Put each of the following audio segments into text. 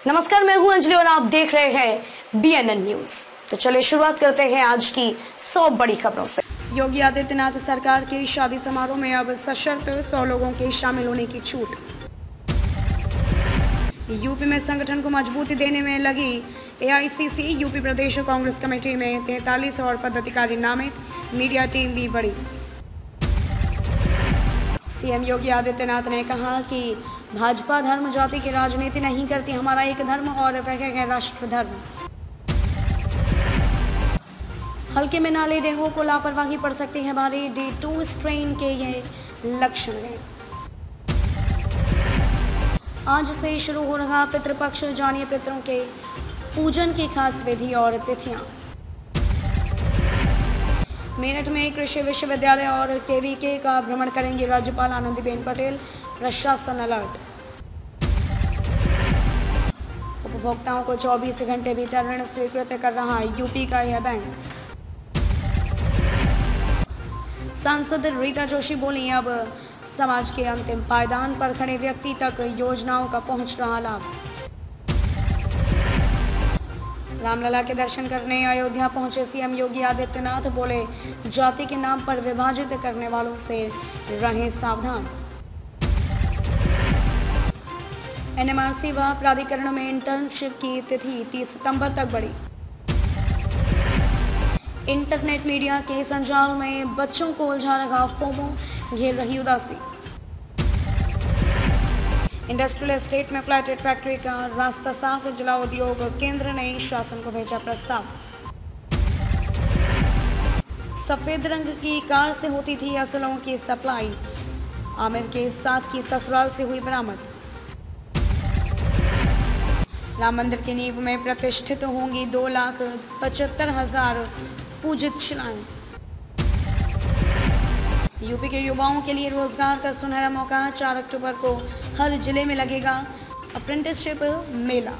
नमस्कार, मैं हूं अंजलि और आप देख रहे हैं BNN न्यूज। तो चलिए शुरुआत करते हैं आज की 100 बड़ी खबरों से। योगी आदित्यनाथ सरकार के शादी समारोह में अब सशर्त 100 लोगों के शामिल होने की छूट। यूपी में संगठन को मजबूती देने में लगी AICC यूपी प्रदेश कांग्रेस कमेटी में 43 और पदाधिकारी नामित, मीडिया टीम भी बढ़ी। सीएम योगी आदित्यनाथ ने कहा कि भाजपा धर्म जाति की राजनीति नहीं करती, हमारा एक धर्म और वह है राष्ट्र धर्म। हल्के में ना ले डेंगू को लापरवाही पड़ सकती है भारी, D2 स्ट्रेन के ये लक्षण हैं। आज से शुरू हो रहा पितृपक्ष, जानिए पितरों के पूजन की खास विधि और तिथियां। मेरठ में कृषि विश्वविद्यालय और KVK का भ्रमण करेंगी राज्यपाल आनंदीबेन पटेल, प्रशासन अलर्ट। उपभोक्ताओं को 24 घंटे भीतर ऋण स्वीकृत कर रहा यूपी का यह बैंक। सांसद रीता जोशी बोली, अब समाज के अंतिम पायदान पर खड़े व्यक्ति तक योजनाओं का पहुंच रहा लाभ। रामलला के दर्शन करने अयोध्या पहुंचे सीएम योगी आदित्यनाथ, बोले जाति के नाम पर विभाजित करने वालों से रहें सावधान। NMRC व प्राधिकरण में इंटर्नशिप की तिथि 30 सितंबर तक बढ़ी। इंटरनेट मीडिया के संजाल में बच्चों को उलझा रहा फोमो, घेर रही उदासी। इंडस्ट्रियल एस्टेट में फ्लैटेड फैक्ट्री का रास्ता साफ, जिला उद्योग केंद्र ने शासन को भेजा प्रस्ताव। सफेद रंग की कार से होती थी असलों की सप्लाई, आमिर के साथ की ससुराल से हुई बरामद। राम मंदिर की नींव में प्रतिष्ठित होंगी 2,75,000 पूजित शिलाएं। यूपी के युवाओं के लिए रोजगार का सुनहरा मौका, 4 अक्टूबर को हर जिले में लगेगा अप्रेंटिसशिप मेला।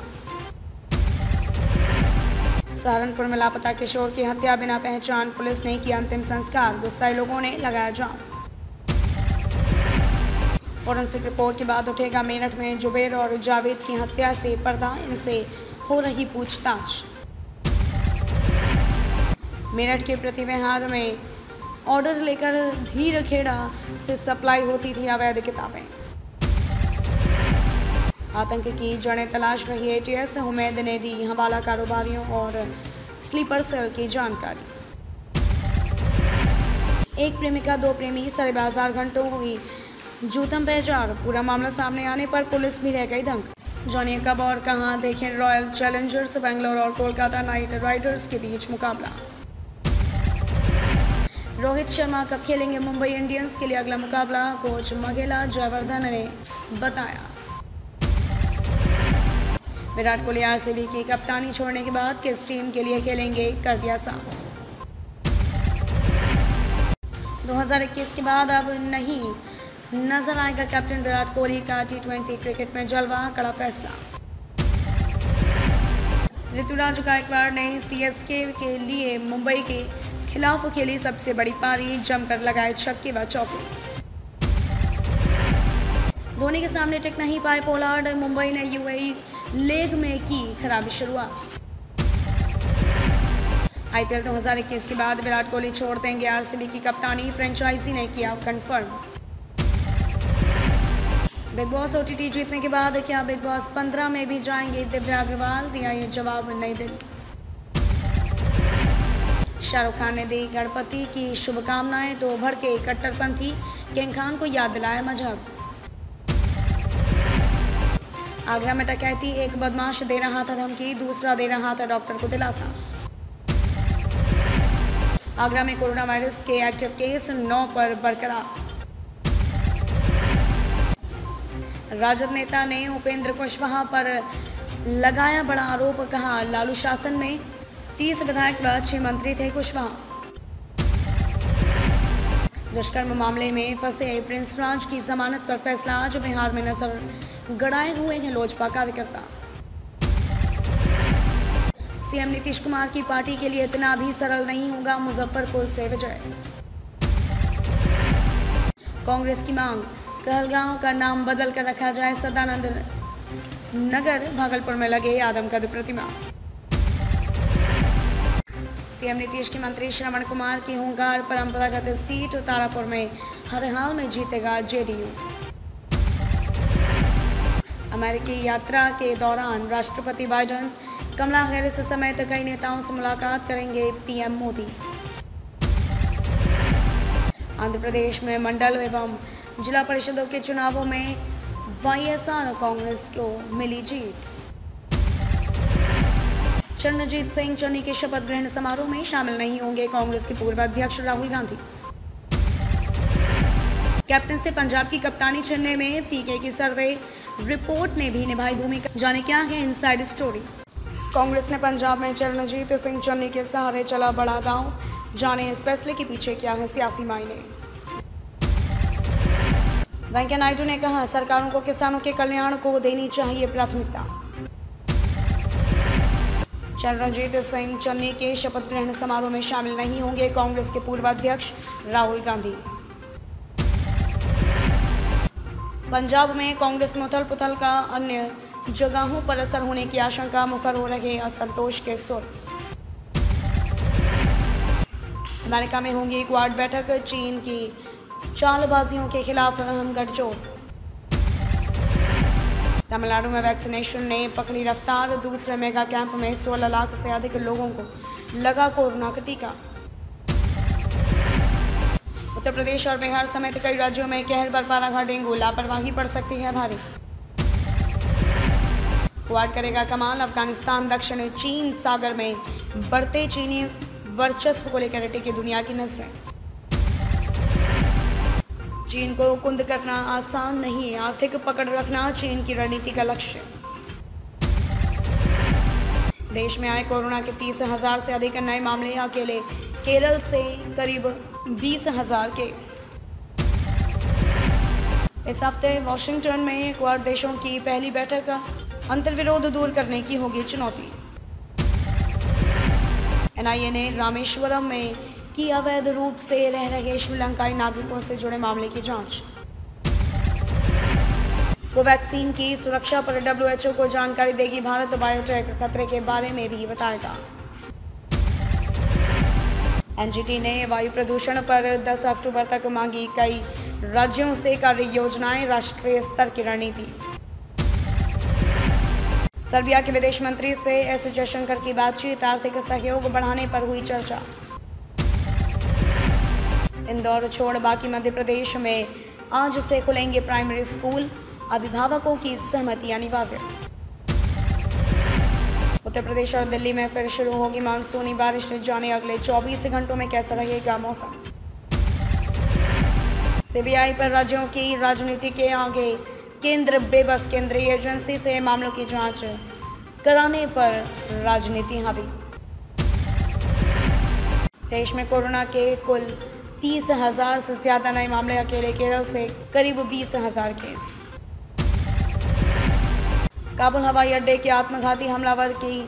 सहारनपुर में लापता किशोर की हत्या, बिना पहचान पुलिस ने किया अंतिम संस्कार, गुस्साए लोगों ने लगाया जाम। फॉरेंसिक रिपोर्ट के बाद उठेगा मेरठ में जुबेर और जावेद की हत्या से पर्दा, इनसे हो रही पूछताछ। मेरठ के प्रतिविहार में ऑर्डर लेकर धीर खेड़ा से सप्लाई होती थी अवैध किताबें। आतंक की जड़ें तलाश रही ATS, हुमैद ने दी हवाला कारोबारियों और स्लीपर सेल की जानकारी। एक प्रेमिका 2 प्रेमी, 12.5 घंटों हुई जूतम पहचान, पूरा मामला सामने आने पर पुलिस भी रह गई दंग। जानिए कब और कहां देखें रॉयल चैलेंजर्स बेंगलोर और कोलकाता नाइट राइडर्स के बीच मुकाबला। रोहित शर्मा कब खेलेंगे मुंबई इंडियंस के लिए अगला मुकाबला, कोच मघेला जयवर्धन ने बताया। विराट कोहली RCB की कप्तानी छोड़ने के बाद किस टीम के लिए खेलेंगे, कर दिया साफ। 2021 के बाद अब नहीं नजर आएगा कैप्टन विराट कोहली का T20 क्रिकेट में जलवा, कड़ा फैसला। ऋतुराज गायकवाड़ ने CSK के लिए मुंबई के खिलाफ खेली सबसे बड़ी पारी, जमकर लगाए छक्के व चौके। धोनी के सामने टिक नहीं पाए पोलार्ड, मुंबई ने UAE लेग में की खराब शुरुआत। IPL 2021 के बाद विराट कोहली छोड़ देंगे RCB की कप्तानी, फ्रेंचाइजी ने किया कंफर्म। बिग बॉस OTT जीतने के बाद क्या बिग बॉस 15 में भी जाएंगे दिव्या अग्रवाल, दिया ये जवाब नई दिल्ली। शाहरुख खान ने दी गणपति की शुभकामनाएं, तो उभर के कट्टरपंथी किंग खान को याद दिलाया मजहब। आगरा में डकैती, एक बदमाश दे रहा था धमकी, दूसरा दे रहा था डॉक्टर को दिलासा। आगरा में कोरोना वायरस के एक्टिव केस 9 पर बरकरार। राजद नेता ने उपेंद्र कुशवाहा पर लगाया बड़ा आरोप, कहा लालू शासन में 30 विधायक व 6 मंत्री थे कुशवाहा। दुष्कर्म मामले में फंसे प्रिंस राज की जमानत पर फैसला, आज बिहार में नजर गड़ाए हुए हैं लोजपा कार्यकर्ता। सीएम नीतीश कुमार की पार्टी के लिए इतना भी सरल नहीं होगा, मुजफ्फरपुर से विजय। कांग्रेस की मांग, कहलगांव का नाम बदल कर रखा जाए, सदानंद नगर भागलपुर में लगे आदमकद प्रतिमा। सीएम नीतीश के मंत्री श्रवण कुमार की हुंकार, परंपरागत सीट तारापुर में हर हाल में जीतेगा जेडीयू। अमेरिकी यात्रा के दौरान राष्ट्रपति बाइडेन कमला हैरिस समेत कई नेताओं से मुलाकात करेंगे पीएम मोदी। आंध्र प्रदेश में मंडल एवं जिला परिषदों के चुनावों में वाईएसआर कांग्रेस को मिली जीत। चरणजीत सिंह चन्नी के शपथ ग्रहण समारोह में शामिल नहीं होंगे कांग्रेस के पूर्व अध्यक्ष राहुल गांधी। कैप्टन से पंजाब की कप्तानी चुनने में पीके की सर्वे रिपोर्ट ने भी निभाई भूमिका। जाने क्या है इनसाइड स्टोरी। कांग्रेस ने पंजाब में चरणजीत सिंह चन्नी के सहारे चला बड़ा दांव। जाने इस फैसले के पीछे क्या है सियासी मायने। वेंकैया नायडू ने कहा, सरकारों को किसानों के कल्याण को देनी चाहिए प्राथमिकता। चरणजीत सिंह चन्नी के शपथ ग्रहण समारोह में शामिल नहीं होंगे कांग्रेस के पूर्व अध्यक्ष राहुल गांधी। पंजाब में कांग्रेस में उथल पुथल का अन्य जगहों पर असर होने की आशंका, मुखर हो रहे असंतोष के सुर। अमेरिका में होंगी क्वाड बैठक, चीन की चालबाजियों के खिलाफ अहम गठजोड़। तमिलनाडु में वैक्सीनेशन ने पकड़ी रफ्तार, दूसरे मेगा कैंप में 16 लाख से अधिक लोगों को लगा कोरोना का टीका। उत्तर प्रदेश और बिहार समेत कई राज्यों में कहर बरपा रहा डेंगू, लापरवाही पड़ सकती है भारी। क्वाड करेगा कमाल, अफगानिस्तान दक्षिण चीन सागर में बढ़ते चीनी वर्चस्व को लेकर टिकी दुनिया की नजरें। चीन को कुंद करना आसान नहीं है, आर्थिक पकड़ रखना चीन की रणनीति का लक्ष्य। देश में आए कोरोना के 30,000 से अधिक नए मामले, अकेले केरल से करीब 20,000 केस। इस हफ्ते वॉशिंगटन में क्वाड देशों की पहली बैठक, अंतर्विरोध दूर करने की होगी चुनौती। एनआईए ने रामेश्वरम में की अवैध रूप से रह रहे श्रीलंकाई नागरिकों से जुड़े मामले की जांच। कोवैक्सीन की सुरक्षा पर डब्ल्यूएचओ को जानकारी देगी भारत बायोटेक, खतरे के बारे में भी बताएगा। एनजीटी ने वायु प्रदूषण पर 10 अक्टूबर तक मांगी कई राज्यों से कार्य योजनाएं, राष्ट्रीय स्तर की रणनीति। सर्बिया के विदेश मंत्री से एस जयशंकर की बातचीत, आर्थिक सहयोग बढ़ाने पर हुई चर्चा। इंदौर छोड़ बाकी मध्य प्रदेश में आज से खुलेंगे प्राइमरी स्कूल, अभिभावकों की सहमति अनिवार्य। उत्तर प्रदेश और दिल्ली में फिर शुरू होगी मानसूनी बारिश, जाने अगले 24 घंटों में कैसा रहेगा मौसम। सीबीआई पर राज्यों की राजनीति के आगे केंद्र बेबस, केंद्रीय एजेंसी से मामलों की जांच कराने पर राजनीति हावी। देश में कोरोना के कुल 30,000 से ज्यादा नए मामले, अकेले केरल से करीब 20,000 केस। काबुल हवाई अड्डे के आत्मघाती हमलावर की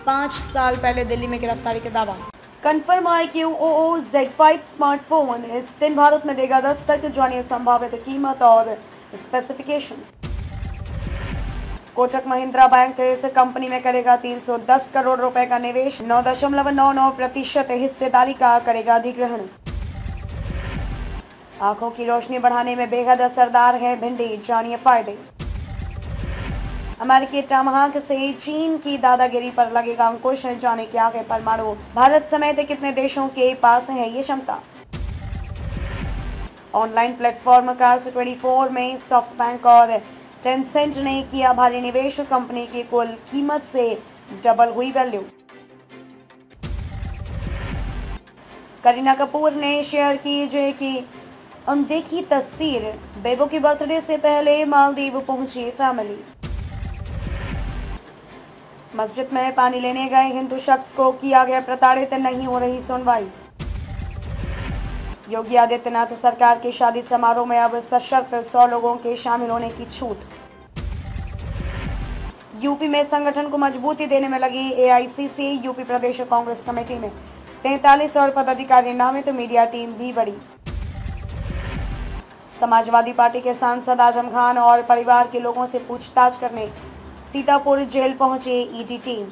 5 साल पहले दिल्ली में गिरफ्तारी का दावा। कन्फर्म IQOO Z5 स्मार्टफोन इस दिन भारत में देगा दस्तक, जानिए संभावित कीमत और स्पेसिफिकेशंस। कोटक महिंद्रा बैंक इस कंपनी में करेगा 310 करोड़ रुपए का निवेश, 9.99% हिस्सेदारी का करेगा अधिग्रहण। आंखों की रोशनी बढ़ाने में बेहद असरदार है भिंडी, जानिए फायदे। अमेरिकी टमाहॉक से चीन की दादागिरी पर लगेगा अंकुश, जाने क्या है परमाणु भारत समेत कितने देशों के पास है ये क्षमता। ऑनलाइन प्लेटफॉर्म कार्स24 में सॉफ्टबैंक और टेंसेंट ने किया भारी निवेश, कंपनी की कुल कीमत से डबल हुई वैल्यू। करीना कपूर ने शेयर की कि अनदेखी तस्वीर, बेबो की बर्थडे से पहले मालदीव पहुंची फैमिली। मस्जिद में पानी लेने गए हिंदू शख्स को किया गया प्रताड़ित, नहीं हो रही सुनवाई। योगी आदित्यनाथ सरकार के शादी समारोह में अब सशर्त 100 लोगों के शामिल होने की छूट। यूपी में संगठन को मजबूती देने में लगी एआईसीसी, यूपी प्रदेश कांग्रेस कमेटी में 43 और पदाधिकारी नामित, मीडिया टीम भी बड़ी। समाजवादी पार्टी के सांसद आजम खान और परिवार के लोगों से पूछताछ करने सीतापुर जेल पहुंचे ईडी टीम।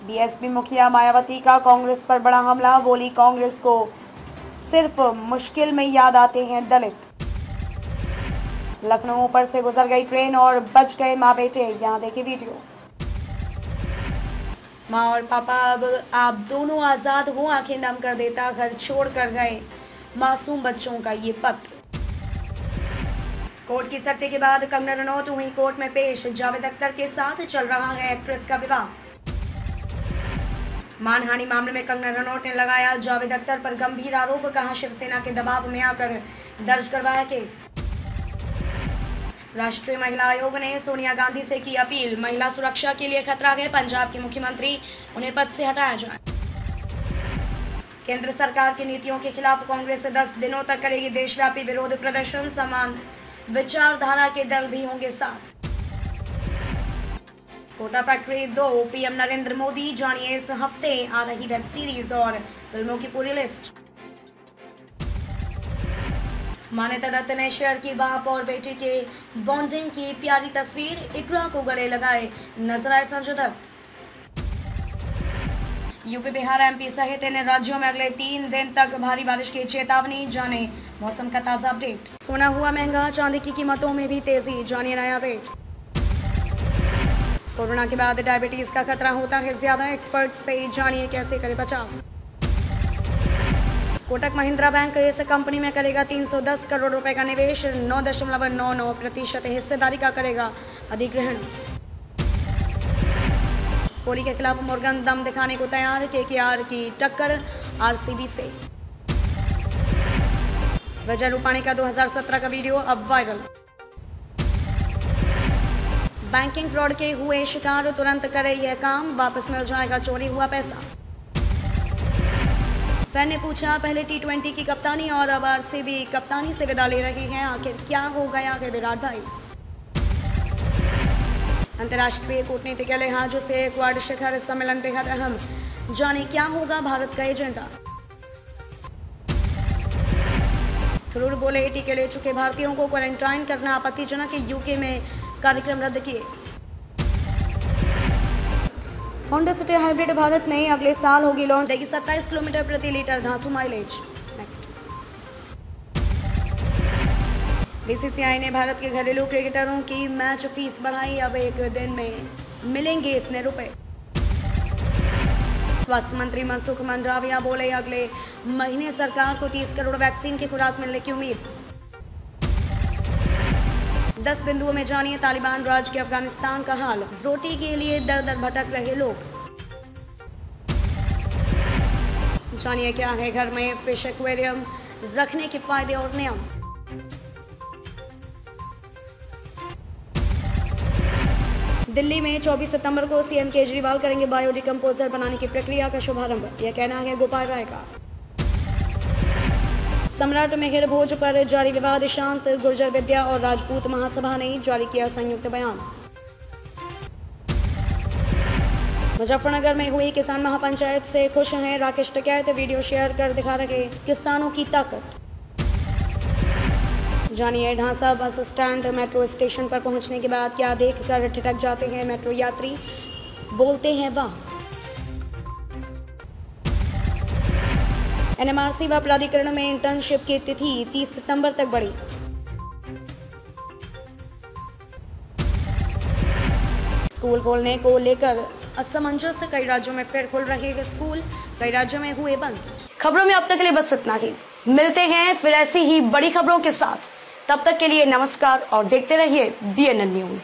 बीएसपी मुखिया मायावती का कांग्रेस पर बड़ा हमला, बोली कांग्रेस को सिर्फ मुश्किल में याद आते हैं दलित। लखनऊ पर से गुजर गई ट्रेन और बच गए माँ बेटे, यहाँ देखिए वीडियो। माँ और पापा अब आप दोनों आजाद हो, आंखें नम कर देता घर छोड़ कर गए मासूम बच्चों का ये पत्र। कोर्ट की सख्ती के बाद कंगना रनौत हुई कोर्ट में पेश, जावेद अख्तर के साथ चल रहा है एक्ट्रेस का विवाह। मानहानि मामले में कंगना रनौत ने लगाया जावेद अख्तर पर गंभीर आरोप, कहा शिवसेना के दबाव में आकर दर्ज करवाया केस। राष्ट्रीय महिला आयोग ने सोनिया गांधी से की अपील, महिला सुरक्षा के लिए खतरा है, पंजाब के मुख्यमंत्री उन्हें पद से हटाया जाए। केंद्र सरकार की नीतियों के खिलाफ कांग्रेस 10 दिनों तक करेगी देशव्यापी विरोध प्रदर्शन, समान विचारधारा के दल भी होंगे साथ। कोटा फैक्ट्री 2 पीएम नरेंद्र मोदी, जानिए इस हफ्ते आ रही वेब सीरीज और फिल्मों की पूरी लिस्ट। मान्यता दत्त ने शेयर की बाप और बेटे के बॉन्डिंग की प्यारी तस्वीर, इकरा को गले लगाए नजर आए संजय दत्त। यूपी, बिहार, एमपी सहित इन राज्यों में अगले 3 दिन तक भारी बारिश की चेतावनी, जाने मौसम का ताजा अपडेट। सोना हुआ महंगा, चांदी की कीमतों में भी तेजी, जानिए नया रेट। कोरोना के बाद डायबिटीज का खतरा होता है ज्यादा, एक्सपर्ट से जानिए कैसे करें बचाव। कोटक महिंद्रा बैंक इस कंपनी में करेगा 310 करोड़ रुपए का निवेश, 9.99% हिस्सेदारी का करेगा अधिग्रहण। कोहली के खिलाफ मुर्गन दम दिखाने को तैयार, केकेआर की टक्कर आरसीबी से। विजय रूपाणी का 2017 का वीडियो अब वायरल। बैंकिंग फ्रॉड के हुए शिकार, तुरंत करे यह काम, वापस मिल जाएगा चोरी हुआ पैसा। फैन ने पूछा पहले T20 की कप्तानी और अब आरसीबी कप्तानी से विदा ले रहे हैं, आखिर क्या हो गया है विराट भाई। अंतर्राष्ट्रीय कूटनीति के लिहाज से क्वाड शिखर सम्मेलन बेहद अहम, जाने क्या होगा भारत का एजेंडा। थरूर बोले टीके ले चुके भारतीयों को क्वारंटाइन करना आपत्तिजनक, यूके में कार्यक्रम रद्द किए। होंडा सिटी हाइब्रिड भारत में अगले साल होगी लॉन्च, देगी 27 किलोमीटर प्रति लीटर धांसू माइलेज। नेक्स्ट, बीसीसीआई ने भारत के घरेलू क्रिकेटरों की मैच फीस बढ़ाई, अब एक दिन में मिलेंगे इतने रुपए। स्वास्थ्य मंत्री मनसुख मंडाविया बोले अगले महीने सरकार को 30 करोड़ वैक्सीन की खुराक मिलने की उम्मीद। 10 बिंदुओं में जानिए तालिबान राज के अफगानिस्तान का हाल, रोटी के लिए दर दर भटक रहे लोग। जानिए क्या है घर में फिश एक्वेरियम रखने के फायदे और नियम। दिल्ली में 24 सितंबर को सीएम केजरीवाल करेंगे बायोडिकम्पोजर बनाने की प्रक्रिया का शुभारंभ, यह कहना है गोपाल राय का। सम्राट मिहिर भोज पर जारी विवाद शांत, गुर्जर विद्या और राजपूत महासभा ने जारी किया संयुक्त बयान। मुजफ्फरनगर में हुई किसान महापंचायत से खुश हैं राकेश टिकैत, वीडियो शेयर कर दिखा रहे किसानों की ताकत। जानिए Dhansa bus stand metro station पर पहुंचने के बाद क्या देखकर ठिठक जाते हैं मेट्रो यात्री, बोलते हैं वाह। एनएमआरसी व प्राधिकरण में इंटर्नशिप की तिथि 30 सितंबर तक बढ़ी। स्कूल खोलने को लेकर असमंजस, कई राज्यों में फिर खुल रहे हैं स्कूल, कई राज्यों में हुए बंद। खबरों में अब तक के लिए बस इतना ही, मिलते हैं फिर ऐसी ही बड़ी खबरों के साथ, तब तक के लिए नमस्कार और देखते रहिए BNN न्यूज।